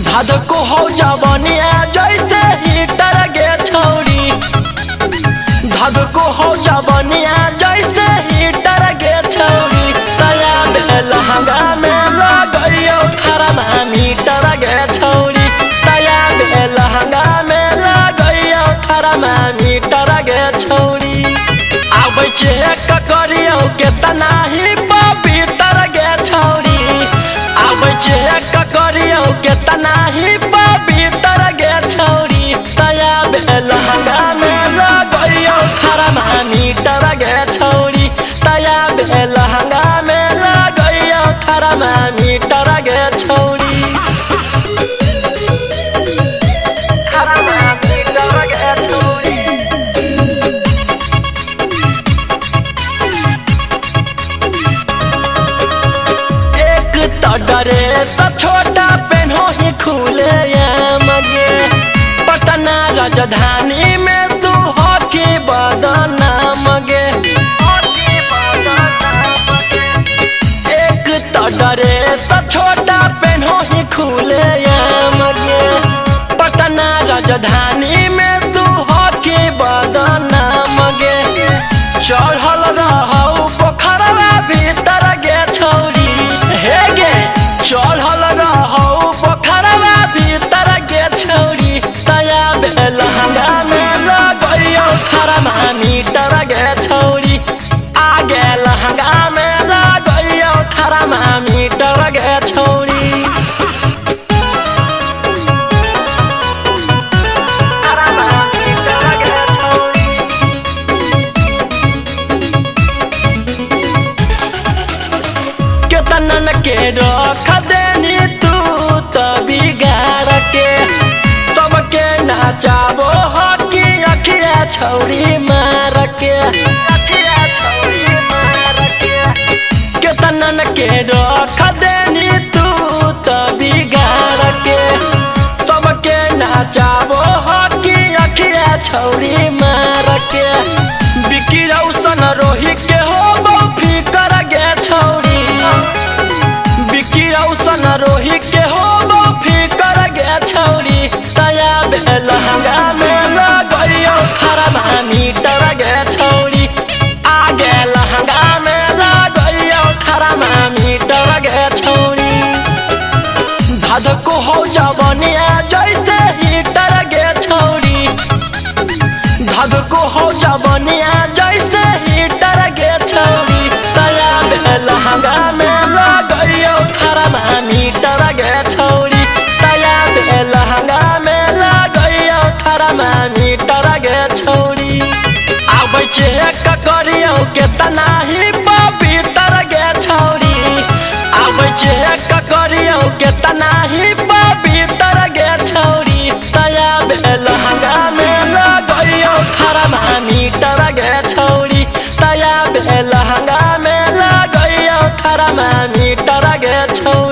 धाद को हो जवानिया जैसे हीटर गे छौरी, धाद को हो जवानिया जैसे हीटर गे छौरी। तया लहंगा में लगइयो थर्मामीटर गे छौरी, तया लहंगा में लगइयो थर्मामीटर गे छौरी। आबै चेक करियो केतना ही पवित्र गे छौरी, आबै चेक करियो केतना ही पवित्र गे छौरी। तया लहंगा में लगइयो थर्मामीटर गे छौरी, तया लहंगा में लगइयो थर्मामीटर गे छौरी। थर्मामीटर गे छौरी। एक तो ड्रेस छोटा पेन्हो ही खुले मगे, पटना राजधानी में तू हॉकी बदनाम गे। एक तो ड्रेस छोटा पेन्हो ही खुले मगे, पटना राजधानी में तू हॉकी बदनाम गे। चढ़ल रहौ पोखरवा भीतर गे छौरी, हे गे चढ़ल रहौ पोखरवा भीतर गे छौरी। तया लहंगा में लगइयो थर्मामीटर गे छौरी, आगे लहंगा में लगइयो थर्मामीटर गे छौरी। थर्मामीटर गे छौरी। केतनन के रख देनी तू तो बिगाड़ के, सबके नाचाबो हकी अखिया छौरी मार के। केतनन के रख देनी तू तो बिगाड़ के, सबके नाचाबो हकी अखिया छौरी मार के। बिकी रौशन रोही के हो फिकर गे छौरी, बिकी रौशन रोही के हो फिकर गे छौरी। तया लहंगा में लगइयो थर्मामीटर गे छौरी, आगे लहंगा में लगइयो थर्मामीटर गे छौरी। धाद को हो जवानिया जैसे हीटर गे छौरी, धाद को हो जवानिया जैसे हीटर गे छौरी। तया लहंगा में लगइयो थर्मामीटर गे छौरी, तया लहंगा में लगइयो थर्मामीटर गे छौरी। आबै चेक करियो केतना ही पवित्र गे छौरी, आबै चेक करियो केतना ही पवित्र गे छौरी। तया लहंगा में लगइयो थर्मामीटर गे छौरी, तया लहंगा में लगइयो थर्मामीटर गे छौरी।